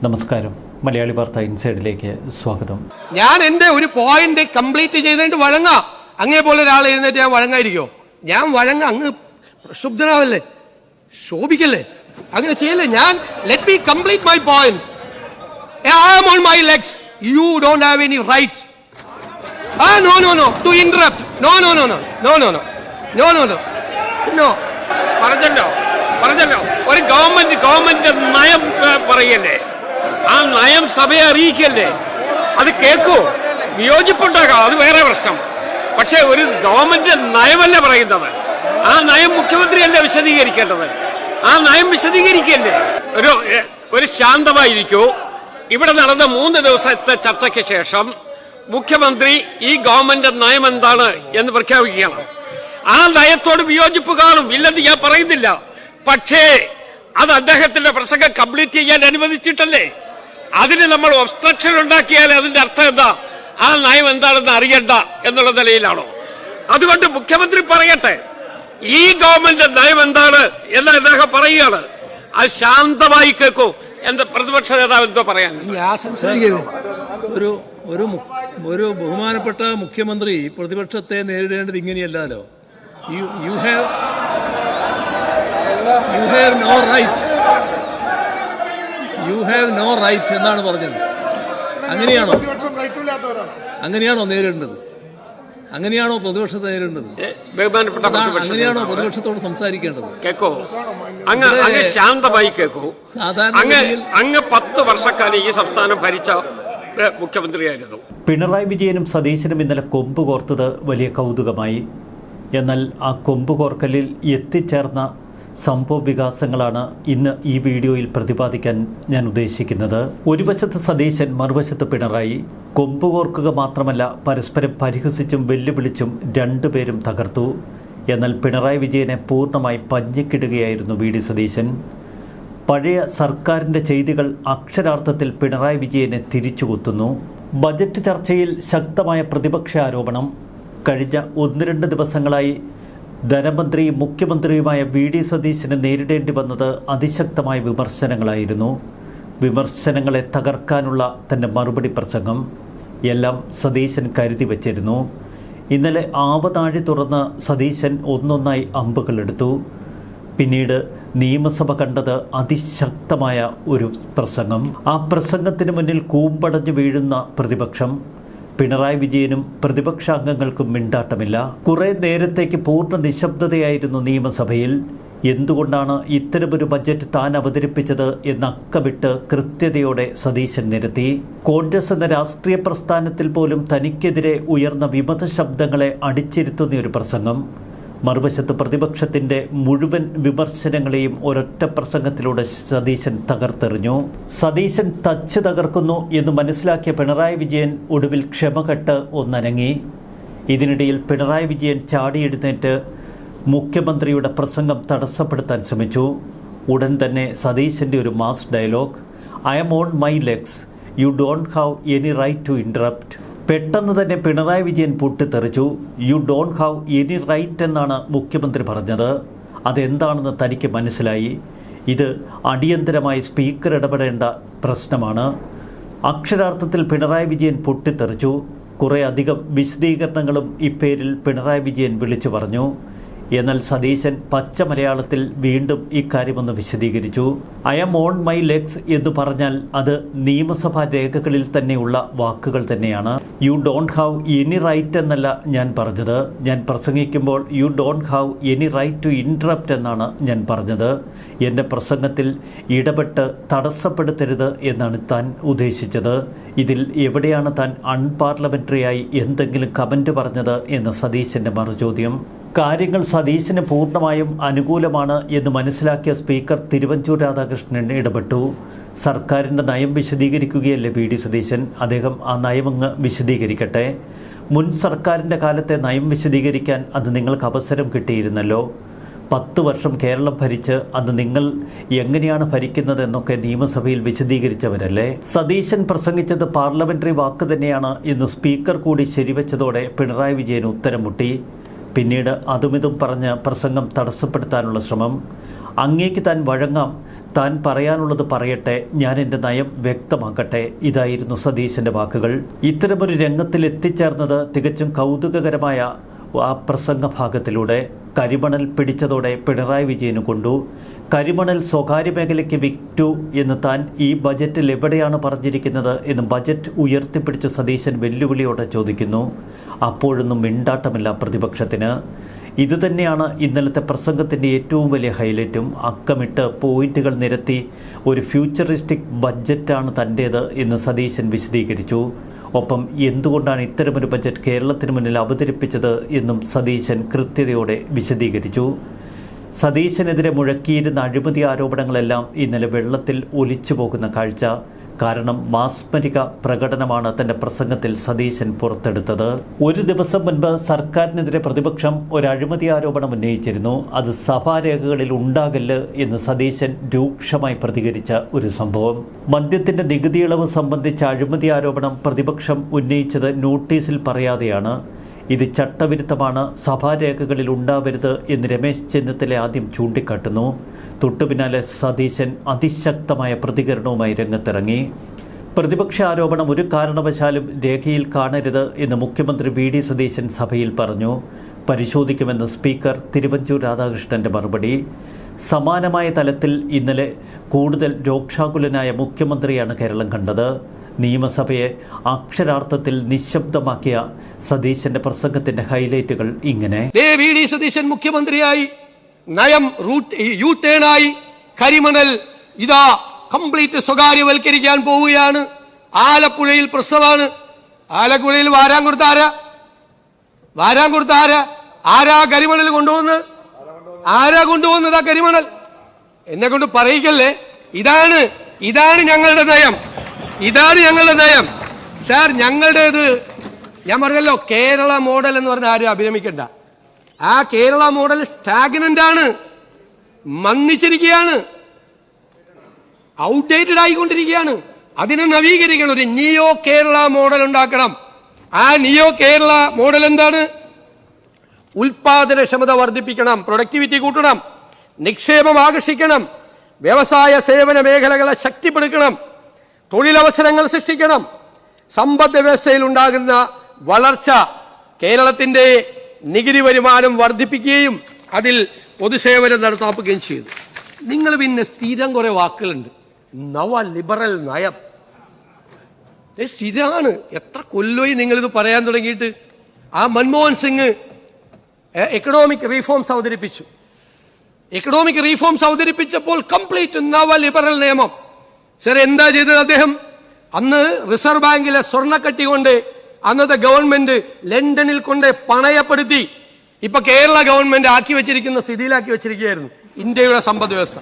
നമസ്കാരം. മലയാളി വാർത്ത ഇൻസൈഡിലേക്ക് സ്വാഗതം. ഞാൻ എൻ്റെ ഒരു പോയിന്റ് കംപ്ലീറ്റ് ചെയ്തിട്ട് വഴങ്ങാം. അങ്ങേ പോലെ ഒരാൾ എഴുന്നേറ്റ് ഞാൻ വഴങ്ങായിരിക്കോ? ഞാൻ വഴങ്ങാം. അങ്ങ് പ്രക്ഷുബ്ധനാവല്ലേ, ശോഭിക്കല്ലേ, അങ്ങനെ ചെയ്യല്ലേ. ഞാൻ let me complete my point. I am on my legs. You don't have any right. No to interrupt. No. പറഞ്ഞല്ലോ ഒരു ഗവൺമെന്റ് നയം പറയല്ലേ, ആ നയം സഭയെ അറിയിക്കല്ലേ. അത് കേൾക്കൂ, വിയോജിപ്പുണ്ടാകാം, അത് വേറെ പ്രശ്നം. പക്ഷേ ഒരു ഗവൺമെന്റ് നയമല്ല പറയുന്നത്, ആ നയം മുഖ്യമന്ത്രിയല്ല വിശദീകരിക്കേണ്ടത്. ആ നയം വിശദീകരിക്കല്ലേ. ഒരു ശാന്തമായിരിക്കൂ. ഇവിടെ നടന്ന 3 ദിവസത്തെ ചർച്ചയ്ക്ക് ശേഷം മുഖ്യമന്ത്രി ഈ ഗവൺമെന്റ് നയം എന്താണ് എന്ന് പ്രഖ്യാപിക്കുകയാണ്. ആ നയത്തോട് വിയോജിപ്പ് കാണും, ഇല്ലെന്ന് ഞാൻ പറയുന്നില്ല. പക്ഷേ അത് അദ്ദേഹത്തിന്റെ പ്രസംഗം കംപ്ലീറ്റ് ചെയ്യാൻ അനുവദിച്ചിട്ടല്ലേ. അതിന് നമ്മൾ ഒബ്സ്ട്രക്ഷൻ ഉണ്ടാക്കിയാൽ അതിന്റെ അർത്ഥം എന്താ? ആ നയം എന്താണെന്ന് അറിയണ്ട എന്നുള്ള നിലയിലാണോ? അതുകൊണ്ട് മുഖ്യമന്ത്രി പറയട്ടെ, ഈ ഗവൺമെന്റ് നയം എന്താണ് എന്ന് അദ്ദേഹം പറയുകയാണ്. അത് ശാന്തമായി കേൾക്കൂ. എന്താ പ്രതിപക്ഷ നേതാവ് എന്തോ പറയാൻ? ഒരു ബഹുമാനപ്പെട്ട മുഖ്യമന്ത്രി പ്രതിപക്ഷത്തെ നേരിടേണ്ടത് ഇങ്ങനെയല്ലോ. യു ഹാവ് നോ റൈറ്റ് എന്നാണ് പറഞ്ഞത്. അങ്ങനെയാണോ നേരിടേണ്ടത്? അങ്ങനെയാണോ പ്രതിപക്ഷത്തെ നേരിടേണ്ടത്? അങ്ങനെയാണോ പ്രതിപക്ഷത്തോട് സംസാരിക്കേണ്ടത്? കേക്കോ, അങ്ങ് ശാന്തമായി കേക്കൂ. അങ്ങ് 10 വർഷക്കാലം ഈ സംസ്ഥാനം ഭരിച്ച മുഖ്യമന്ത്രിയായിരുന്നു. പിണറായി വിജയനും സതീശനും ഇന്നലെ കൊമ്പ് കോർത്തത് വലിയ കൗതുകമായി. എന്നാൽ ആ കൊമ്പ് കോർക്കലിൽ എത്തിച്ചേർന്ന സംഭവ വികാസങ്ങളാണ് ഇന്ന് ഈ വീഡിയോയിൽ പ്രതിപാദിക്കാൻ ഞാൻ ഉദ്ദേശിക്കുന്നത്. ഒരു വശത്ത് സതീശൻ, മറുവശത്ത് പിണറായി. കൊമ്പ് കോർക്കുക മാത്രമല്ല, പരസ്പരം പരിഹസിച്ചും വെല്ലുവിളിച്ചും രണ്ടുപേരും തകർത്തു. എന്നാൽ പിണറായി വിജയനെ പൂർണ്ണമായി പഞ്ഞിക്കിടുകയായിരുന്നു വി ഡി സതീശൻ. പഴയ സർക്കാരിൻ്റെ ചെയ്തികൾ അക്ഷരാർത്ഥത്തിൽ പിണറായി വിജയനെ തിരിച്ചുകുത്തുന്നു. ബജറ്റ് ചർച്ചയിൽ ശക്തമായ പ്രതിപക്ഷ ആരോപണം. കഴിഞ്ഞ 1-2 ദിവസങ്ങളായി ധനമന്ത്രിയും മുഖ്യമന്ത്രിയുമായ വി ഡി സതീശന് നേരിടേണ്ടി വന്നത് അതിശക്തമായ വിമർശനങ്ങളായിരുന്നു. വിമർശനങ്ങളെ തകർക്കാനുള്ള തൻ്റെ മറുപടി പ്രസംഗം എല്ലാം സതീശൻ കരുതി വച്ചിരുന്നു. ഇന്നലെ ആവതാഴി തുറന്ന് സതീശൻ ഒന്നൊന്നായി അമ്പുകളെടുത്തു. പിന്നീട് നിയമസഭ കണ്ടത് അതിശക്തമായ ഒരു പ്രസംഗം. ആ പ്രസംഗത്തിന് മുന്നിൽ കൂമ്പടഞ്ഞു വീഴുന്ന പ്രതിപക്ഷം. പിണറായി വിജയനും പ്രതിപക്ഷ അംഗങ്ങൾക്കും മിണ്ടാട്ടമില്ല. കുറേ നേരത്തേക്ക് പൂർണ്ണ നിശബ്ദതയായിരുന്നു നിയമസഭയിൽ. എന്തുകൊണ്ടാണ് ഇത്തരമൊരു ബജറ്റ് താൻ അവതരിപ്പിച്ചത് എന്ന് അക്കമിട്ട് കൃത്യതയോടെ സതീശൻ നിരത്തി. കോൺഗ്രസ് എന്ന രാഷ്ട്രീയ പ്രസ്ഥാനത്തിൽ പോലും തനിക്കെതിരെ ഉയർന്ന വിമത ശബ്ദങ്ങളെ അടിച്ചിരുത്തുന്ന ഒരു പ്രസംഗം. മറുവശത്ത് പ്രതിപക്ഷത്തിൻ്റെ മുഴുവൻ വിമർശനങ്ങളെയും ഒരൊറ്റ പ്രസംഗത്തിലൂടെ സതീശൻ തകർത്തെറിഞ്ഞു. സതീശൻ തച്ച് തകർക്കുന്നു എന്ന് മനസ്സിലാക്കിയ പിണറായി വിജയൻ ഒടുവിൽ ക്ഷമകെട്ട് ഒന്നനങ്ങി. ഇതിനിടയിൽ പിണറായി വിജയൻ ചാടിയെഴുന്നേറ്റ് മുഖ്യമന്ത്രിയുടെ പ്രസംഗം തടസ്സപ്പെടുത്താൻ ശ്രമിച്ചു. ഉടൻ തന്നെ സതീശൻ്റെ ഒരു mass dialogue, I am on my legs, you don't have any right to interrupt. പെട്ടെന്ന് തന്നെ പിണറായി വിജയൻ പൊട്ടിത്തെറിച്ചു. You don't have any right എന്നാണ് മുഖ്യമന്ത്രി പറഞ്ഞത്. അതെന്താണെന്ന് തനിക്ക് മനസ്സിലായി. ഇത് അടിയന്തരമായി സ്പീക്കർ ഇടപെടേണ്ട പ്രശ്നമാണ്. അക്ഷരാർത്ഥത്തിൽ പിണറായി വിജയൻ പൊട്ടിത്തെറിച്ചു. കുറേ അധികം വിശദീകരണങ്ങളും ഇപ്പേരിൽ പിണറായി വിജയൻ വിളിച്ചു പറഞ്ഞു. എന്നാൽ സതീശൻ പച്ച മലയാളത്തിൽ വീണ്ടും ഇക്കാര്യമൊന്ന് വിശദീകരിച്ചു. I am on my legs എന്ന് പറഞ്ഞാൽ അത് നിയമസഭാ രേഖകളിൽ തന്നെയുള്ള വാക്കുകൾ തന്നെയാണ്. You don't have any right എന്നല്ല ഞാൻ പറഞ്ഞത്. ഞാൻ പ്രസംഗിക്കുമ്പോൾ you don't have any right to interrupt എന്നാണ് ഞാൻ പറഞ്ഞത്. എൻ്റെ പ്രസംഗത്തിൽ ഇടപെട്ട് തടസ്സപ്പെടുത്തരുത് എന്നാണ് താൻ ഉദ്ദേശിച്ചത്. ഇതിൽ എവിടെയാണ് താൻ അൺപാർലമെൻ്ററിയായി എന്തെങ്കിലും കമൻറ്റ് പറഞ്ഞത് എന്ന സതീശൻ്റെ മറുചോദ്യം. കാര്യങ്ങൾ സതീശന് പൂർണ്ണമായും അനുകൂലമാണ് എന്ന് മനസ്സിലാക്കിയ സ്പീക്കർ തിരുവഞ്ചൂർ രാധാകൃഷ്ണൻ ഇടപെട്ടു. സർക്കാരിൻ്റെ നയം വിശദീകരിക്കുകയല്ലേ വി ഡി സതീശൻ, അദ്ദേഹം ആ നയമങ്ങ് വിശദീകരിക്കട്ടെ. മുൻ സർക്കാരിൻ്റെ കാലത്തെ നയം വിശദീകരിക്കാൻ അത് നിങ്ങൾക്ക് അവസരം കിട്ടിയിരുന്നല്ലോ. 10 വർഷം കേരളം ഭരിച്ച് അന്ന് നിങ്ങൾ എങ്ങനെയാണ് ഭരിക്കുന്നതെന്നൊക്കെ നിയമസഭയിൽ വിശദീകരിച്ചവരല്ലേ. സതീശൻ പ്രസംഗിച്ചത് പാർലമെൻ്ററി വാക്ക് തന്നെയാണ് എന്ന് സ്പീക്കർ കൂടി ശരിവെച്ചതോടെ പിണറായി വിജയൻ ഉത്തരം മുട്ടി. പിന്നീട് അതുമിതും പറഞ്ഞ് പ്രസംഗം തടസ്സപ്പെടുത്താനുള്ള ശ്രമം. അങ്ങേക്ക് താൻ വഴങ്ങാം, താൻ പറയാനുള്ളത് പറയട്ടെ, ഞാൻ എൻ്റെ നയം വ്യക്തമാക്കട്ടെ, ഇതായിരുന്നു സതീശൻ്റെ വാക്കുകൾ. ഇത്തരമൊരു രംഗത്തിൽ എത്തിച്ചേർന്നത് തികച്ചും കൗതുകകരമായ ആ പ്രസംഗ ഭാഗത്തിലൂടെ. കരിമണൽ പിടിച്ചതോടെ പിണറായി വിജയന് കൊണ്ടു. കരിമണൽ സ്വകാര്യ മേഖലയ്ക്ക് വിറ്റു എന്ന് താൻ ഈ ബജറ്റിൽ എവിടെയാണ് പറഞ്ഞിരിക്കുന്നത് എന്ന് ബജറ്റ് ഉയർത്തിപ്പിടിച്ച സതീശൻ വെല്ലുവിളിയോടെ ചോദിക്കുന്നു. അപ്പോഴൊന്നും മിണ്ടാട്ടമില്ല പ്രതിപക്ഷത്തിന്. ഇതുതന്നെയാണ് ഇന്നലത്തെ പ്രസംഗത്തിൻ്റെ ഏറ്റവും വലിയ ഹൈലൈറ്റും. അക്കമിട്ട് പോയിന്റുകൾ നിരത്തി ഒരു ഫ്യൂച്ചറിസ്റ്റിക് ബഡ്ജറ്റാണ് തൻ്റേത് എന്ന് സതീശൻ വിശദീകരിച്ചു. ഒപ്പം എന്തുകൊണ്ടാണ് ഇത്തരമൊരു ബജറ്റ് കേരളത്തിന് മുന്നിൽ അവതരിപ്പിച്ചത് എന്നും സതീശൻ കൃത്യതയോടെ വിശദീകരിച്ചു. സതീശനെതിരെ മുഴക്കിയിരുന്ന അഴിമതി ആരോപണങ്ങളെല്ലാം ഇന്നലെ വെള്ളത്തിൽ ഒലിച്ചു പോകുന്ന കാഴ്ച. കാരണം മാസ്മരിക പ്രകടനമാണ് തൻ്റെ പ്രസംഗത്തിൽ സതീശൻ പുറത്തെടുത്തത്. ഒരു ദിവസം മുൻപ് സർക്കാരിനെതിരെ പ്രതിപക്ഷം ഒരു അഴിമതി ആരോപണം ഉന്നയിച്ചിരുന്നു. അത് സഭാരേഖകളിൽ ഉണ്ടാകല്ല് എന്ന് സതീശൻ രൂക്ഷമായി പ്രതികരിച്ച ഒരു സംഭവം. മദ്യത്തിന്റെ നികുതി ഇളവ് സംബന്ധിച്ച അഴിമതി ആരോപണം പ്രതിപക്ഷം ഉന്നയിച്ചത് നോട്ടീസിൽ പറയാതെയാണ്. ഇത് ചട്ടവിരുദ്ധമാണ്, സഭാരേഖകളിൽ ഉണ്ടാവരുത് എന്ന് രമേശ് ചെന്നിത്തല ആദ്യം ചൂണ്ടിക്കാട്ടുന്നു. തൊട്ടുപിന്നാലെ സതീശൻ അതിശക്തമായ പ്രതികരണവുമായി രംഗത്തിറങ്ങി. പ്രതിപക്ഷ ആരോപണം ഒരു കാരണവശാലും രേഖയിൽ കാണരുത് എന്ന് മുഖ്യമന്ത്രി വി.ഡി. സതീശൻ സഭയിൽ പറഞ്ഞു. പരിശോധിക്കുമെന്ന് സ്പീക്കർ തിരുവഞ്ചൂർ രാധാകൃഷ്ണന്റെ മറുപടി. സമാനമായ തലത്തിൽ ഇന്നലെ കൂടുതൽ രോക്ഷാകുലനായ മുഖ്യമന്ത്രിയാണ് കേരളം കണ്ടത്. നിയമസഭയെ അക്ഷരാർത്ഥത്തിൽ നിശബ്ദമാക്കിയ സതീശന്റെ പ്രസംഗത്തിന്റെ ഹൈലൈറ്റുകൾ ഇങ്ങനെ. വി.ഡി. സതീശൻ മുഖ്യമന്ത്രിയായി, നയം യു-ടേണായി, കരിമണൽ ഇതാ കംപ്ലീറ്റ് സ്വകാര്യവൽക്കരിക്കാൻ പോവുകയാണ്. ആലപ്പുഴയിൽ പ്രശ്നമാണ്. ആലപ്പുഴയിൽ വാരാൻ കൊടുത്ത ആരാ കരിമണൽ കൊണ്ടുവന്ന്? ആരാ കൊണ്ടുവന്നത് ആ കരിമണൽ? എന്നെ കൊണ്ട് പറയിക്കല്ലേ. ഇതാണ് ഞങ്ങളുടെ നയം. സാർ, ഞങ്ങളുടേത് ഞാൻ പറഞ്ഞല്ലോ, കേരള മോഡൽ എന്ന് പറഞ്ഞ ആരും അഭിരമിക്കണ്ട. ആ കേരള മോഡൽ സ്റ്റാഗ്നന്റ് ആണ്, മന്ദിച്ചിരിക്കുകയാണ്, ഔട്ട്ഡേറ്റഡ് ആയിക്കൊണ്ടിരിക്കുകയാണ്. അതിനെ നവീകരിക്കണം. ഒരു നിയോ കേരള മോഡൽ ഉണ്ടാക്കണം. ആ നിയോ കേരള മോഡൽ എന്താണ്? ഉൽപാദനക്ഷമത വർദ്ധിപ്പിക്കണം, പ്രൊഡക്ടിവിറ്റി കൂട്ടണം, നിക്ഷേപം ആകർഷിക്കണം, വ്യവസായ സേവന മേഖലകളെ ശക്തിപ്പെടുത്തണം, തൊഴിലവസരങ്ങൾ സൃഷ്ടിക്കണം, സമ്പദ് വ്യവസ്ഥയിൽ ഉണ്ടാകുന്ന വളർച്ച, കേരളത്തിന്റെ നികുതി വരുമാനം വർദ്ധിപ്പിക്കുകയും അതിൽ പൊതുസേവനം നടത്താക്കുകയും ചെയ്തു. നിങ്ങൾ പിന്നെ സ്ഥിരം കുറെ വാക്കുകളുണ്ട്. നവ ലിബറൽ നയം സ്ഥിരമാണ്. എത്ര കൊല്ലമായി നിങ്ങളിത് പറയാൻ തുടങ്ങിയിട്ട്? ആ മൻമോഹൻ സിംഗ് എക്കണോമിക് റീഫോംസ് അവതരിപ്പിച്ചു. എക്കണോമിക് റീഫോംസ് അവതരിപ്പിച്ചപ്പോൾ കംപ്ലീറ്റ് നവ ലിബറൽ നിയമം. സാർ, എന്താ ചെയ്തത് അദ്ദേഹം? അന്ന് റിസർവ് ബാങ്കിലെ സ്വർണ്ണക്കട്ടി കൊണ്ട് അന്നത്തെ ഗവൺമെന്റ് ലണ്ടനിൽ കൊണ്ട് പണയപ്പെടുത്തി. ഇപ്പൊ കേരള ഗവൺമെന്റ് ആക്കി വെച്ചിരിക്കുന്ന സ്ഥിതിയിലാക്കി വെച്ചിരിക്കുകയായിരുന്നു ഇന്ത്യയുടെ സമ്പദ് വ്യവസ്ഥ.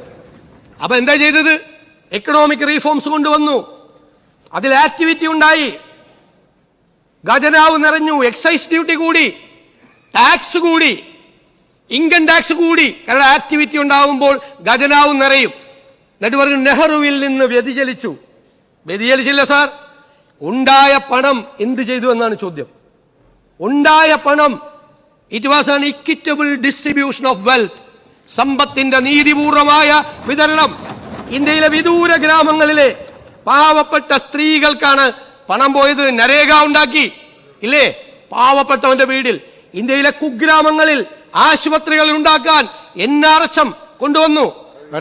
അപ്പൊ എന്താ ചെയ്തത്? എക്കണോമിക് റീഫോംസ് കൊണ്ടുവന്നു. അതിൽ ആക്ടിവിറ്റി ഉണ്ടായി, ഖജനാവ് നിറഞ്ഞു, എക്സൈസ് ഡ്യൂട്ടി കൂടി, ടാക്സ് കൂടി, ഇൻകം ടാക്സ് കൂടി. കാരണം ആക്ടിവിറ്റി ഉണ്ടാവുമ്പോൾ ഖജനാവ് നിറയും. എന്നിട്ട് പറഞ്ഞു നെഹ്റുവിൽ നിന്ന് വ്യതിചലിച്ചില്ല സാർ. ഉണ്ടായ പണം എന്ത് ചെയ്തു എന്നാണ് ചോദ്യം. ഉണ്ടായ പണം, it was an equitable distribution of wealth. സമ്പത്തിന്റെ നീതിപൂർവമായ വിതരണം. ഇന്ത്യയിലെ വിദൂര ഗ്രാമങ്ങളിലെ പാവപ്പെട്ട സ്ത്രീകൾക്കാണ് പണം പോയത്. നരേഗ ഉണ്ടാക്കി ഇല്ലേ, പാവപ്പെട്ടവന്റെ വീട്ടിൽ. ഇന്ത്യയിലെ കുഗ്രാമങ്ങളിൽ ആശുപത്രികൾ ഉണ്ടാക്കാൻ NRHM കൊണ്ടുവന്നു,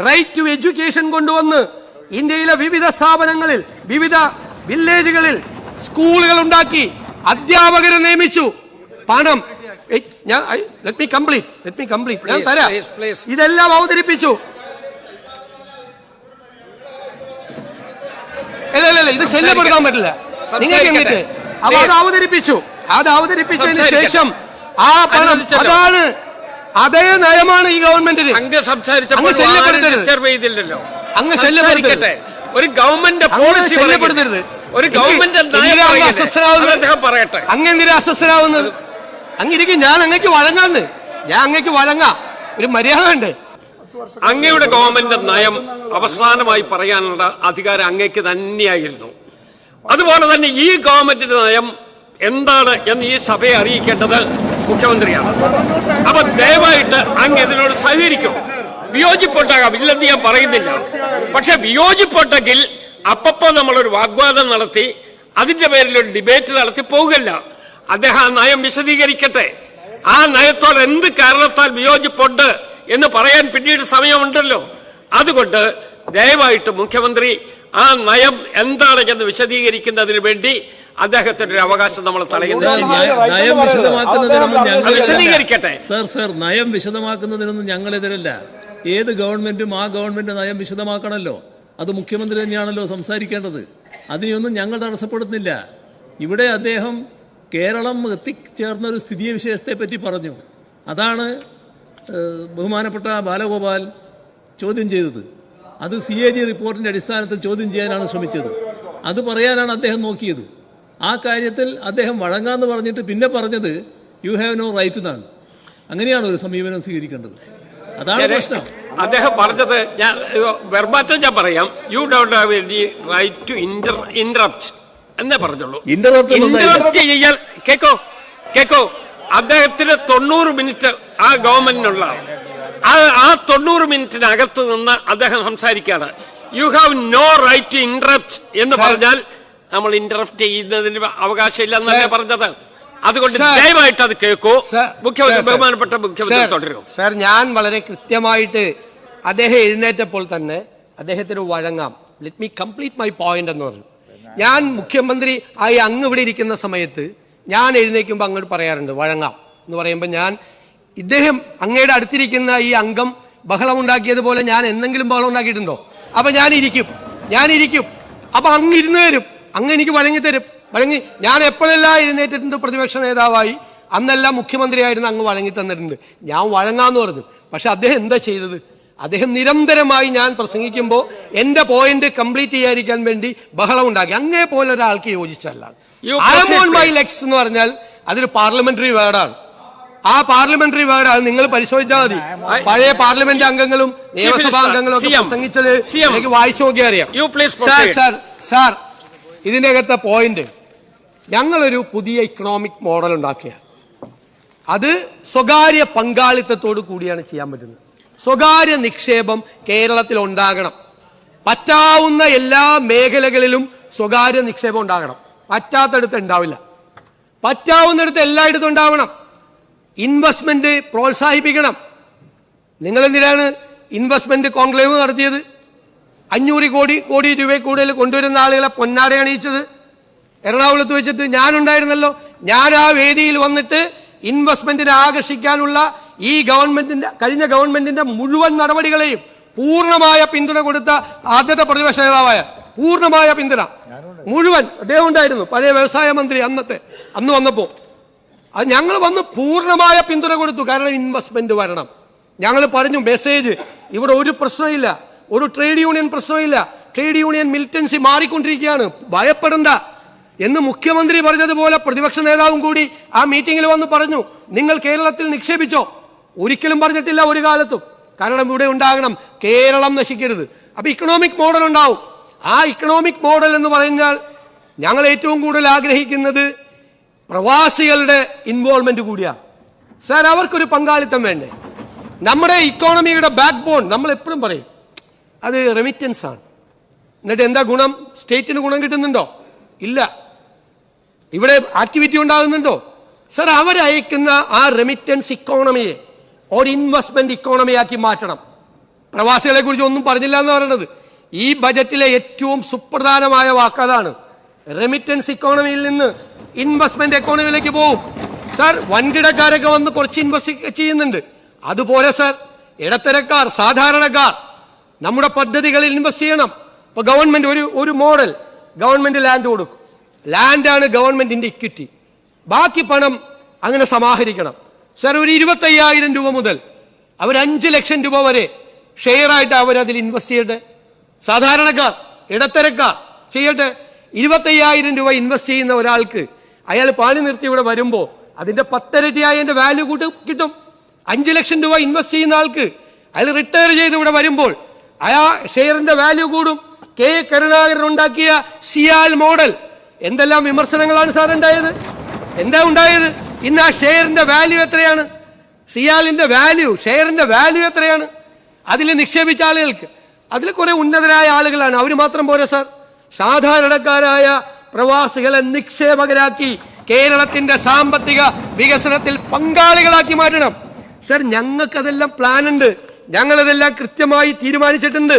റൈറ്റ് ടു എഡ്യൂക്കേഷൻ കൊണ്ടുവന്ന് ഇന്ത്യയിലെ വിവിധ സ്ഥാപനങ്ങളിൽ, വിവിധ വില്ലേജുകളിൽ സ്കൂളുകൾ ഉണ്ടാക്കി, അധ്യാപകരെ നിയമിച്ചു. പണം let me complete. ഞാൻ തരാം. ഇതെല്ലാം അവതരിപ്പിച്ചു. ഇത് ശല്യപ്പെടുത്താൻ പറ്റില്ല നിങ്ങൾക്ക്. അപ്പൊ അത് അവതരിപ്പിച്ചതിന് ശേഷം ആ പണം, അതാണ് അതേ നയമാണ് ഈ ഗവൺമെന്റിന്. അങ്ങ് ശല്യപ്പെടുത്തരുത്. ഒരു ഗവൺമെന്റ് പോളിസി ശല്യപ്പെടുത്തരുത്. ഒരു ഗവൺമെന്റ് അങ്ങെന്തിനാ അസ്വസ്ഥനാവുന്നത്? അങ്ങിരിക്കും. ഞാൻ അങ്ങക്ക് വഴങ്ങാം. ഒരു മര്യാദ ഉണ്ട്. അങ്ങയുടെ ഗവൺമെന്റ് നയം അവസാനമായി പറയാനുള്ള അധികാരം അങ്ങേക്ക് തന്നെയായിരുന്നു. അതുപോലെ തന്നെ ഈ ഗവൺമെന്റിന്റെ നയം എന്താണ് എന്ന് ഈ സഭയെ അറിയിക്കേണ്ടത് മുഖ്യമന്ത്രിയാണ്. അപ്പൊ ദയവായിട്ട് അങ്ങ് ഇതിനോട് സഹകരിക്കും. വിയോജിപ്പുണ്ടാകാം, ഇല്ലെന്ന് ഞാൻ പറയുന്നില്ല. പക്ഷെ വിയോജിപ്പുണ്ടെങ്കിൽ അപ്പപ്പോ നമ്മളൊരു വാഗ്വാദം നടത്തി അതിന്റെ പേരിൽ ഒരു ഡിബേറ്റ് നടത്തി പോകില്ല. അദ്ദേഹം ആ നയം വിശദീകരിക്കട്ടെ. ആ നയത്തോട് എന്ത് കാരണത്താൽ വിയോജിപ്പുണ്ട് എന്ന് പറയാൻ പിന്നീട് സമയമുണ്ടല്ലോ. അതുകൊണ്ട് ദയവായിട്ട് മുഖ്യമന്ത്രി ആ നയം എന്താണ് എന്ന് വിശദീകരിക്കുന്നതിന് വേണ്ടി അദ്ദേഹത്തിന്റെ ഒരു അവകാശം നമ്മൾ തടയുന്നില്ല. നയം വിശദമാക്കുന്നതിനൊന്നും ഞങ്ങൾ വിശദീകരിക്കട്ടെ. സർ നയം വിശദമാക്കുന്നതിനൊന്നും ഞങ്ങളെതിരല്ല. ഏത് ഗവൺമെന്റും ആ ഗവൺമെന്റ് നയം വിശദമാക്കണമല്ലോ. അത് മുഖ്യമന്ത്രി തന്നെയാണല്ലോ സംസാരിക്കേണ്ടത്. അതിനെയൊന്നും ഞങ്ങൾ തടസ്സപ്പെടുന്നില്ല. ഇവിടെ അദ്ദേഹം കേരളം എത്തിച്ചേർന്ന ഒരു സ്ഥിതിയെ വിശേഷത്തെ പറ്റി പറഞ്ഞു. അതാണ് ബഹുമാനപ്പെട്ട ബാലഗോപാൽ ചോദ്യം ചെയ്തത്. അത് CAG റിപ്പോർട്ടിന്റെ അടിസ്ഥാനത്തിൽ ചോദ്യം ചെയ്യാനാണ് ശ്രമിച്ചത്. അത് പറയാനാണ് അദ്ദേഹം നോക്കിയത്. ആ കാര്യത്തിൽ അദ്ദേഹം വഴങ്ങാന്ന് പറഞ്ഞിട്ട് പിന്നെ പറഞ്ഞത് യു ഹാവ് നോ റൈറ്റ് എന്നാണ്. അങ്ങനെയാണ് ഒരു സമീപനം സ്വീകരിക്കേണ്ടത്. അതാണ് പ്രശ്നം. അദ്ദേഹം പറഞ്ഞത് ഞാൻ വെർബാറ്റം ഞാൻ പറയാം. You don't have any right to interrupt എന്നേ പറഞ്ഞുള്ളൂ. ഇന്ററപ്റ്റ് ചെയ്യാൻ കേക്കോ അദ്ദേഹത്തിന് 90 മിനിറ്റ് ആ ഗവൺമെന്റിനുള്ള ആ 90 മിനിറ്റിനകത്ത് നിന്ന് അദ്ദേഹം സംസാരിക്കാണ്. You have no right to interrupt എന്ന് പറഞ്ഞാൽ നമ്മൾ ഇന്ററപ്റ്റ് ചെയ്യുന്നതിന് അവകാശമില്ല എന്നല്ലേ പറഞ്ഞത്. അതുകൊണ്ട് ദയവായിട്ട് അത് കേൾക്കൂ. മുഖ്യമന്ത്രി, ബഹുമാനപ്പെട്ട മുഖ്യമന്ത്രി തുടരും. സാർ, ഞാൻ വളരെ കൃത്യമായിട്ട് അദ്ദേഹം എഴുന്നേറ്റപ്പോൾ തന്നെ അദ്ദേഹത്തിന് വഴങ്ങാം. Let me complete my point എന്ന് പറഞ്ഞു. ഞാൻ മുഖ്യമന്ത്രി ആയി അങ്ങ് ഇവിടെ ഇരിക്കുന്ന സമയത്ത് ഞാൻ എഴുന്നേൽക്കുമ്പോൾ അങ്ങോട്ട് പറയാറുണ്ട് വഴങ്ങാം എന്ന് പറയുമ്പോൾ ഇദ്ദേഹം അങ്ങയുടെ അടുത്തിരിക്കുന്ന ഈ അംഗം ബഹളം ഉണ്ടാക്കിയതുപോലെ ഞാൻ എന്തെങ്കിലും ബഹളം ഉണ്ടാക്കിയിട്ടുണ്ടോ? അപ്പൊ ഞാനിരിക്കും. അപ്പൊ അങ്ങ് ഇരുന്ന് തരും, അങ്ങ് എനിക്ക് വഴങ്ങി ഞാൻ എപ്പോഴെല്ലാം എഴുന്നേറ്റിട്ടുണ്ട് പ്രതിപക്ഷ നേതാവായി അന്നെല്ലാം മുഖ്യമന്ത്രിയായിരുന്നു അങ്ങ് വഴങ്ങി തന്നിട്ടുണ്ട്. ഞാൻ വഴങ്ങാന്ന് പറഞ്ഞു. പക്ഷെ അദ്ദേഹം എന്താ ചെയ്തത്? അദ്ദേഹം നിരന്തരമായി ഞാൻ പ്രസംഗിക്കുമ്പോൾ എന്റെ പോയിന്റ് കംപ്ലീറ്റ് ചെയ്യാതിരിക്കാൻ വേണ്ടി ബഹളം ഉണ്ടാക്കി. അങ്ങേ പോലെ ഒരാൾക്ക് യോജിച്ചല്ല. I am on my legs എന്ന് പറഞ്ഞാൽ അതൊരു പാർലമെന്ററി വേർഡാണ്. ആ പാർലമെന്ററി വേർഡാണ്. നിങ്ങൾ പരിശോധിച്ചാൽ മതി. പഴയ പാർലമെന്റ് അംഗങ്ങളും നിയമസഭാ അംഗങ്ങളും ഒക്കെ പ്രസംഗിച്ചത് എനിക്ക് വായിച്ചു നോക്കിയാൽ അറിയാം. സാർ ഇതിന്റെ അകത്തെ പോയിന്റ്, ഞങ്ങളൊരു പുതിയ ഇക്കണോമിക് മോഡൽ ഉണ്ടാക്കിയ അത് സ്വകാര്യ പങ്കാളിത്തത്തോടു കൂടിയാണ് ചെയ്യാൻ പറ്റുന്നത്. സ്വകാര്യ നിക്ഷേപം കേരളത്തിൽ ഉണ്ടാകണം. പറ്റാവുന്ന എല്ലാ മേഖലകളിലും സ്വകാര്യ നിക്ഷേപം ഉണ്ടാകണം. പറ്റാത്തടുത്ത് ഉണ്ടാവില്ല. പറ്റാവുന്നിടത്ത് എല്ലായിടത്തും ഉണ്ടാവണം. ഇൻവെസ്റ്റ്മെന്റ് പ്രോത്സാഹിപ്പിക്കണം. നിങ്ങൾ എന്തിനാണ് ഇൻവെസ്റ്റ്മെന്റ് കോൺക്ലേവ് നടത്തിയത്? 500 കോടി രൂപയിൽ കൂടുതൽ കൊണ്ടുവരുന്ന ആളുകളെ പൊന്നാട അണിയിച്ചത് എറണാകുളത്ത് വെച്ചിട്ട് ഞാനുണ്ടായിരുന്നല്ലോ. ഞാൻ ആ വേദിയിൽ വന്നിട്ട് ഇൻവെസ്റ്റ്മെന്റിനെ ആകർഷിക്കാനുള്ള ഈ കഴിഞ്ഞ ഗവൺമെന്റിന്റെ മുഴുവൻ നടപടികളെയും പൂർണ്ണമായ പിന്തുണ കൊടുത്ത ആദ്യത്തെ പ്രതിപക്ഷ നേതാവായ പൂർണ്ണമായ പിന്തുണ മുഴുവൻ അദ്ദേഹം ഉണ്ടായിരുന്നു. പഴയ വ്യവസായ മന്ത്രി അന്ന് വന്നപ്പോ അത് ഞങ്ങൾ വന്ന് പൂർണ്ണമായ പിന്തുണ കൊടുത്തു. കാരണം ഇൻവെസ്റ്റ്മെന്റ് വരണം. ഞങ്ങൾ പറഞ്ഞു മെസ്സേജ്, ഇവിടെ ഒരു പ്രശ്നമില്ല, ഒരു ട്രേഡ് യൂണിയൻ പ്രശ്നമില്ല, ട്രേഡ് യൂണിയൻ മിലിറ്റൻസി മാറിക്കൊണ്ടിരിക്കുകയാണ്, ഭയപ്പെടണ്ട എന്ന് മുഖ്യമന്ത്രി പറഞ്ഞതുപോലെ പ്രതിപക്ഷ നേതാവും കൂടി ആ മീറ്റിംഗിൽ വന്ന് പറഞ്ഞു. നിങ്ങൾ കേരളത്തിൽ നിക്ഷേപിച്ചോ? ഒരിക്കലും പറഞ്ഞിട്ടില്ല ഒരു കാലത്തും. കാരണം ഇവിടെ ഉണ്ടാകണം, കേരളം നശിക്കരുത്. അപ്പൊ ഇക്കണോമിക് മോഡൽ ഉണ്ടാവും. ആ ഇക്കണോമിക് മോഡൽ എന്ന് പറഞ്ഞാൽ ഞങ്ങൾ ഏറ്റവും കൂടുതൽ ആഗ്രഹിക്കുന്നത് പ്രവാസികളുടെ ഇൻവോൾവ്മെന്റ് കൂടിയാണ്. സാർ, അവർക്കൊരു പങ്കാളിത്തം വേണ്ടേ? നമ്മുടെ ഇക്കോണമിയുടെ ബാക്ക് ബോൺ നമ്മൾ എപ്പോഴും പറയും അത് റെമിറ്റൻസ് ആണ്. എന്നിട്ട് എന്താ ഗുണം? സ്റ്റേറ്റിന് ഗുണം കിട്ടുന്നുണ്ടോ? ഇല്ല. ഇവിടെ ആക്ടിവിറ്റി ഉണ്ടാകുന്നുണ്ടോ? സർ, അവരയക്കുന്ന ആ റെമിറ്റൻസ് ഇക്കോണമിയെ ഒരു ഇൻവെസ്റ്റ്മെന്റ് ഇക്കോണമിയാക്കി മാറ്റണം. പ്രവാസികളെ കുറിച്ച് ഒന്നും പറഞ്ഞില്ല എന്ന് പറയുന്നത് ഈ ബജറ്റിലെ ഏറ്റവും സുപ്രധാനമായ വാക്കതാണ്. റെമിറ്റൻസ് ഇക്കോണമിയിൽ നിന്ന് ഇൻവെസ്റ്റ്മെന്റ് എക്കോണമിയിലേക്ക് പോകും. സാർ, വൻകിടക്കാരൊക്കെ വന്ന് കുറച്ച് ഇൻവെസ്റ്റ് ചെയ്യുന്നുണ്ട്. അതുപോലെ സാർ, ഇടത്തരക്കാർ, സാധാരണക്കാർ നമ്മുടെ പദ്ധതികളിൽ ഇൻവെസ്റ്റ് ചെയ്യണം. ഇപ്പൊ ഗവൺമെന്റ് ഒരു മോഡൽ, ഗവൺമെന്റ് ലാൻഡ് കൊടുക്കും. ലാൻഡാണ് ഗവൺമെന്റിന്റെ ഇക്വിറ്റി. ബാക്കി പണം അങ്ങനെ സമാഹരിക്കണം. സാർ, ഒരു 25,000 രൂപ മുതൽ അവർ 5 ലക്ഷം രൂപ വരെ ഷെയർ ആയിട്ട് അവരതിൽ ഇൻവെസ്റ്റ് ചെയ്യട്ടെ. സാധാരണക്കാർ, ഇടത്തരക്കാർ ചെയ്യട്ടെ. 25,000 രൂപ ഇൻവെസ്റ്റ് ചെയ്യുന്ന ഒരാൾക്ക് അയാൾ പണി നിർത്തി ഇവിടെ വരുമ്പോൾ അതിന്റെ 10 ഇരട്ടിയായി അതിന്റെ വാല്യൂ കിട്ടും. 5 ലക്ഷം രൂപ ഇൻവെസ്റ്റ് ചെയ്യുന്ന ആൾക്ക് അയാൾ റിട്ടയർ ചെയ്ത് ഇവിടെ വരുമ്പോൾ ആ ഷെയറിന്റെ വാല്യൂ കൂടും. കെ കരുണാകരൻ ഉണ്ടാക്കിയ സിയാൽ മോഡൽ എന്തെല്ലാം വിമർശനങ്ങളാണ് സാർ ഉണ്ടായത്? എന്താ ഉണ്ടായത്? ഇന്ന് ആ ഷെയറിന്റെ വാല്യൂ എത്രയാണ്? സിയാലിന്റെ വാല്യൂ, ഷെയറിന്റെ വാല്യൂ എത്രയാണ്? അതിൽ നിക്ഷേപിച്ച ആളുകൾക്ക്. അതിൽ കുറെ ഉന്നതരായ ആളുകളാണ്, അവർ മാത്രം പോരാ സാർ. സാധാരണക്കാരായ പ്രവാസികളെ നിക്ഷേപകരാക്കി കേരളത്തിന്റെ സാമ്പത്തിക വികസനത്തിൽ പങ്കാളികളാക്കി മാറ്റണം സാർ. ഞങ്ങൾക്കതെല്ലാം പ്ലാൻ ഉണ്ട്, ഞങ്ങളതെല്ലാം കൃത്യമായി തീരുമാനിച്ചിട്ടുണ്ട്.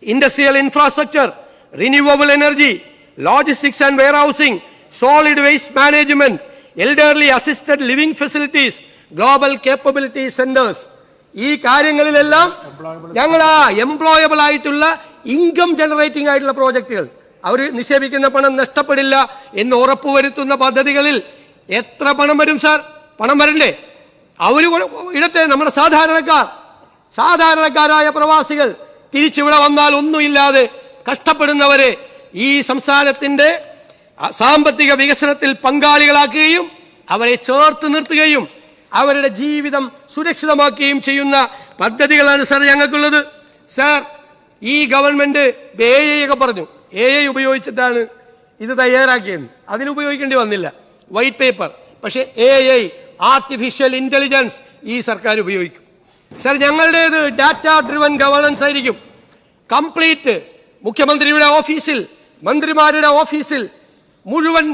Industrial infrastructure, renewable energy, logistics and warehousing, solid waste management, elderly assisted living facilities, global capability centres, ഈ കാര്യങ്ങളിലെല്ലാം ഞങ്ങൾ എംപ്ലോയബിൾ ആയിട്ടുള്ള ഇൻകം ജനറേറ്റിംഗ് ആയിട്ടുള്ള പ്രോജക്റ്റുകൾ, അവർ നിക്ഷേപിക്കുന്ന പണം നഷ്ടപ്പെടില്ല എന്ന് ഉറപ്പുവരുത്തുന്ന പദ്ധതികളിൽ എത്ര പണം വരും സാർ? പണം വരണ്ടേ? അവർ ഇടത്തെ നമ്മുടെ സാധാരണക്കാരായ പ്രവാസികൾ തിരിച്ചിവിടെ വന്നാൽ ഒന്നുമില്ലാതെ കഷ്ടപ്പെടുന്നവരെ ഈ സംസ്ഥാനത്തിന്റെ സാമ്പത്തിക വികസനത്തിൽ പങ്കാളികളാക്കുകയും അവരെ ചേർത്ത് നിർത്തുകയും അവരുടെ ജീവിതം സുരക്ഷിതമാക്കുകയും ചെയ്യുന്ന പദ്ധതികളാണ് സാർ ഞങ്ങൾക്കുള്ളത്. സാർ, ഈ ഗവൺമെന്റ് AI ഒക്കെ പറഞ്ഞു, AI ഉപയോഗിച്ചിട്ടാണ് ഇത് തയ്യാറാക്കിയത്. അതിനുപയോഗിക്കേണ്ടി വന്നില്ല വൈറ്റ് പേപ്പർ. പക്ഷേ AI, ആർട്ടിഫിഷ്യൽ ഇന്റലിജൻസ് ഈ സർക്കാർ ഉപയോഗിക്കും സാർ. ഞങ്ങളുടേത് ഡാറ്റ ഡ്രിവൻ ഗവേണൻസ് ആയിരിക്കും. കംപ്ലീറ്റ് മുഖ്യമന്ത്രിയുടെ ഓഫീസിൽ, മന്ത്രിമാരുടെ ഓഫീസിൽ മുഴുവൻ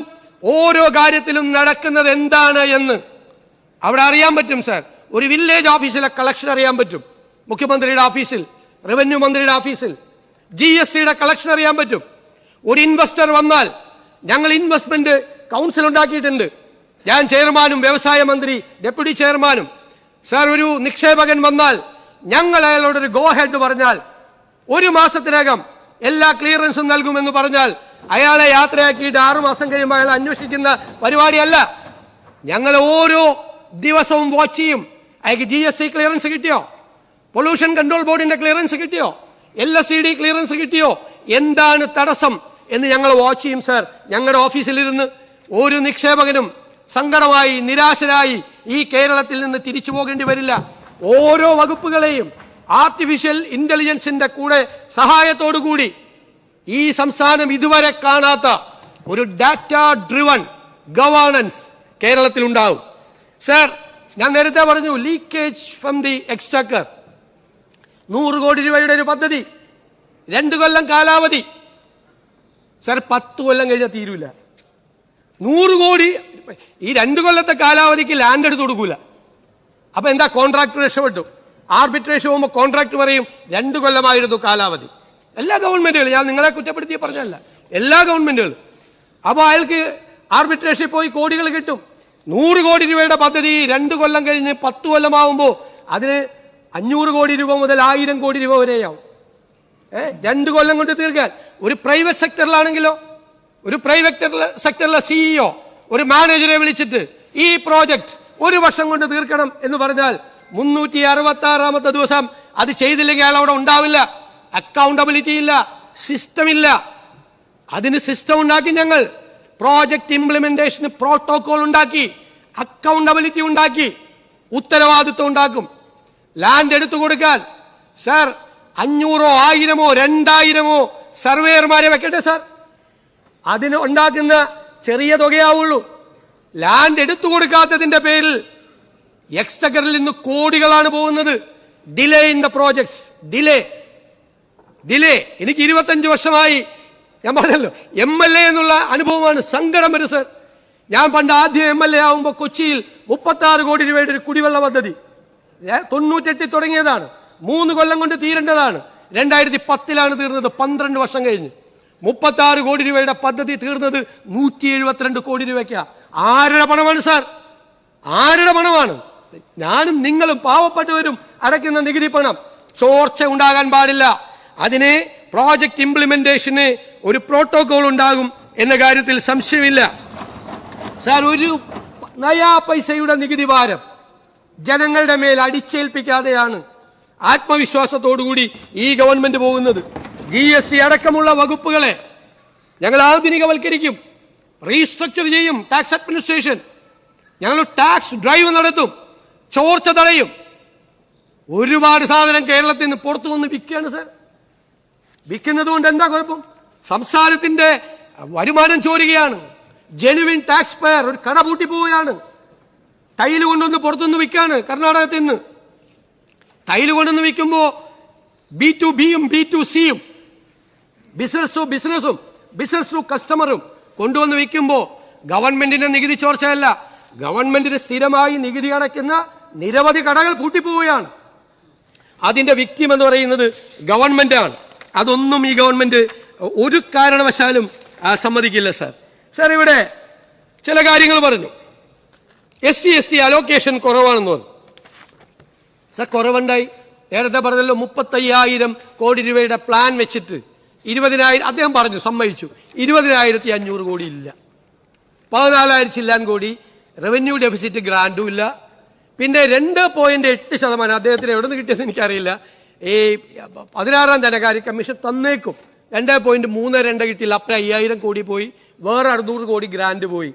ഓരോ കാര്യത്തിലും നടക്കുന്നത് എന്താണ് എന്ന് അവിടെ അറിയാൻ പറ്റും സാർ. ഒരു വില്ലേജ് ഓഫീസിലെ കളക്ഷൻ അറിയാൻ പറ്റും, മുഖ്യമന്ത്രിയുടെ ഓഫീസിൽ, റവന്യൂ മന്ത്രിയുടെ ഓഫീസിൽ GSTയുടെ കളക്ഷൻ അറിയാൻ പറ്റും. ഒരു ഇൻവെസ്റ്റർ വന്നാൽ ഞങ്ങൾ ഇൻവെസ്റ്റ്മെന്റ് കൗൺസിൽ ഉണ്ടാക്കിയിട്ടുണ്ട്. ഞാൻ ചെയർമാനും വ്യവസായ മന്ത്രി ഡെപ്യൂട്ടി ചെയർമാനും. സാർ, ഒരു നിക്ഷേപകൻ വന്നാൽ ഞങ്ങൾ അയാളോടൊരു ഗോ ഹെഡ് പറഞ്ഞാൽ 1 മാസത്തിനകം എല്ലാ ക്ലിയറൻസും നൽകുമെന്ന് പറഞ്ഞാൽ അയാളെ യാത്രയാക്കിയിട്ട് 6 മാസം കഴിയുമ്പോൾ അയാൾ അന്വേഷിക്കുന്ന പരിപാടിയല്ല. ഞങ്ങൾ ഓരോ ദിവസവും വാച്ച് ചെയ്യും. അയാൾക്ക് GST ക്ലിയറൻസ് കിട്ടിയോ, പൊല്യൂഷൻ കൺട്രോൾ ബോർഡിന്റെ ക്ലിയറൻസ് കിട്ടിയോ, LSED ക്ലിയറൻസ് കിട്ടിയോ, എന്താണ് തടസ്സം എന്ന് ഞങ്ങൾ വാച്ച് ചെയ്യും സാർ. ഞങ്ങളുടെ ഓഫീസിലിരുന്ന് ഒരു നിക്ഷേപകനും സങ്കടമായി നിരാശരായി ഈ കേരളത്തിൽ നിന്ന് തിരിച്ചു പോകേണ്ടി വരില്ല. ഓരോ വകുപ്പുകളെയും ആർട്ടിഫിഷ്യൽ ഇന്റലിജൻസിന്റെ കൂടെ സഹായത്തോടുകൂടി ഈ സംസ്ഥാനം ഇതുവരെ കാണാത്ത ഒരു ഡാറ്റ ഡ്രിവൺ ഗവേണൻസ് കേരളത്തിൽ ഉണ്ടാവും സാർ. ഞാൻ നേരത്തെ പറഞ്ഞു, ലീക്കേജ് ഫ്രം ദി എക്സ്ചക്കർ, 100 കോടി രൂപയുടെ ഒരു പദ്ധതി, 2 കൊല്ലം കാലാവധി സാർ. 10 കൊല്ലം കഴിഞ്ഞാൽ തീരൂല. 100 കോടി ഈ 2 കൊല്ലത്തെ കാലാവധിക്ക് ലാൻഡ് എടുത്ത് കൊടുക്കൂല. അപ്പൊ എന്താ, കോൺട്രാക്ടർ രക്ഷപ്പെട്ടു. ആർബിട്രേഷൻ പോകുമ്പോൾ കോൺട്രാക്ട് പറയും 2 കൊല്ലമായിരുന്നു കാലാവധി. എല്ലാ ഗവൺമെന്റുകളും, ഞാൻ നിങ്ങളെ കുറ്റപ്പെടുത്തി പറഞ്ഞല്ല, എല്ലാ ഗവൺമെന്റുകളും. അപ്പോൾ അയാൾക്ക് ആർബിട്രേഷനിൽ പോയി കോടികൾ കിട്ടും. 100 കോടി രൂപയുടെ പദ്ധതി 2 കൊല്ലം കഴിഞ്ഞ് 10 കൊല്ലമാവുമ്പോൾ അതിന് 500 കോടി രൂപ മുതൽ 1000 കോടി രൂപ വരെയാവും. 2 കൊല്ലം കൊണ്ട് തീർക്കാൻ. ഒരു പ്രൈവറ്റ് സെക്ടറിലാണെങ്കിലോ, ഒരു പ്രൈവറ്റ് സെക്ടറിലെ CEO ഒരു മാനേജറെ വിളിച്ചിട്ട് ഈ പ്രോജക്റ്റ് 1 വർഷം കൊണ്ട് തീർക്കണം എന്ന് പറഞ്ഞാൽ 366ാമത്തെ ദിവസം അത് ചെയ്തില്ലെങ്കിൽ അയാൾ അവിടെ ഉണ്ടാവില്ല. അക്കൗണ്ടബിലിറ്റി ഇല്ല, സിസ്റ്റം ഇല്ല. അതിന് സിസ്റ്റം ഉണ്ടാക്കി ഞങ്ങൾ. പ്രോജക്റ്റ് ഇംപ്ലിമെന്റേഷന് പ്രോട്ടോകോൾ ഉണ്ടാക്കി, അക്കൗണ്ടബിലിറ്റി ഉണ്ടാക്കി, ഉത്തരവാദിത്വം ഉണ്ടാക്കും. ലാൻഡ് എടുത്തു കൊടുക്കാൻ സാർ 500, 1000, 2000 സർവേയർമാരെ വെക്കട്ടെ സാർ. അതിന് ഉണ്ടാക്കുന്ന ചെറിയ തുകയാവുള്ളൂ. ലാൻഡ് എടുത്തു കൊടുക്കാത്തതിന്റെ പേരിൽ എക്സ്ചക്കറിൽ നിന്ന് കോടികളാണ് പോകുന്നത്. Delay in the projects, delay. എനിക്ക് 25 വർഷമായി, ഞാൻ പറഞ്ഞല്ലോ, MLA എന്നുള്ള അനുഭവമാണ്. സങ്കടം വരും സർ. ഞാൻ പണ്ട് ആദ്യം MLA ആവുമ്പോൾ കൊച്ചിയിൽ 36 കോടി രൂപയുടെ ഒരു കുടിവെള്ള പദ്ധതി 98 തുടങ്ങിയതാണ്. 3 കൊല്ലം കൊണ്ട് തീരേണ്ടതാണ്. 2010 തീർന്നത്. 12 വർഷം കഴിഞ്ഞ് 36 കോടി രൂപയുടെ പദ്ധതി തീർന്നത് 172 കോടി രൂപയ്ക്കാ. ആരുടെ പണമാണ് സാർ? ആരുടെ പണമാണ്? ഞാനും നിങ്ങളും പാവപ്പെട്ടവരും അടയ്ക്കുന്ന നികുതി പണം. ചോർച്ച ഉണ്ടാകാൻ പാടില്ല. അതിന് പ്രോജക്റ്റ് ഇംപ്ലിമെന്റേഷന് ഒരു പ്രോട്ടോകോൾ ഉണ്ടാകും എന്ന കാര്യത്തിൽ സംശയമില്ല സാർ. ഒരു നയാ പൈസയുടെ നികുതി ഭാരം ജനങ്ങളുടെ മേൽ അടിച്ചേൽപ്പിക്കാതെയാണ് ആത്മവിശ്വാസത്തോടുകൂടി ഈ ഗവൺമെന്റ് പോകുന്നത്. GST അടക്കമുള്ള വകുപ്പുകളെ ഞങ്ങൾ ആധുനികവൽക്കരിക്കും, റീസ്ട്രക്ചർ ചെയ്യും. ടാക്സ് അഡ്മിനിസ്ട്രേഷൻ ഞങ്ങൾ ടാക്സ് ഡ്രൈവ് നടത്തും, ചോർച്ച തടയും. ഒരുപാട് സാധനം കേരളത്തിൽ നിന്ന് പുറത്തു വന്ന് വിൽക്കുകയാണ് സാർ. വിൽക്കുന്നത് കൊണ്ട് എന്താ കുഴപ്പം? സംസ്ഥാനത്തിന്റെ വരുമാനം ചോരുകയാണ്. ജെനുവിൻ ടാക്സ് പെയർ ഒരു കട പൂട്ടി പോവുകയാണ്. ടൈല് കൊണ്ടുവന്ന് പുറത്തുനിന്ന് വിൽക്കാണ് കർണാടകത്തിൽ നിന്ന്. ടൈല് കൊണ്ടുവന്ന് വിൽക്കുമ്പോൾ B2Bയും B2Cയും ബിസിനസ് ടു കസ്റ്റമറും കൊണ്ടുവന്ന് വിൽക്കുമ്പോൾ ഗവൺമെന്റിന്റെ നികുതി ചോർച്ചയല്ല, ഗവൺമെന്റിന് സ്ഥിരമായി നികുതി അടയ്ക്കുന്ന നിരവധി കടകൾ പൂട്ടിപ്പോവുകയാണ്. അതിന്റെ വിക്ടിം എന്ന് പറയുന്നത് ഗവൺമെന്റ് ആണ്. അതൊന്നും ഈ ഗവൺമെന്റ് ഒരു കാരണവശാലും സമ്മതിക്കില്ല. സാർ ഇവിടെ ചില കാര്യങ്ങൾ പറഞ്ഞു. SC/ST അലോക്കേഷൻ കുറവാണെന്ന് പറഞ്ഞു. സാർ കുറവുണ്ടായി. നേരത്തെ പറഞ്ഞല്ലോ 35,000 കോടി രൂപയുടെ പ്ലാൻ വെച്ചിട്ട് 20,000 അദ്ദേഹം പറഞ്ഞു, സമ്മതിച്ചു. 20,500 കോടി ഇല്ല. 14,000 ചില്ലാൻ കോടി റവന്യൂ ഡെഫിസിറ്റ് ഗ്രാൻഡും ഇല്ല. പിന്നെ 2.8% അദ്ദേഹത്തിന് എവിടെ നിന്ന് കിട്ടിയെന്ന് എനിക്കറിയില്ല. ഈ 16ാം ധനകാര്യ കമ്മീഷൻ തന്നേക്കും. 2.32 കിട്ടിയില്ല. അപ്പുറം 5,000 കോടി പോയി, വേറെ 600 കോടി ഗ്രാൻഡ് പോയി.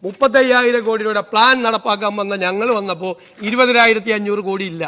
35,000 കോടി രൂപയുടെ പ്ലാൻ നടപ്പാക്കാൻ വന്ന ഞങ്ങൾ വന്നപ്പോൾ 20,500 കോടി ഇല്ല.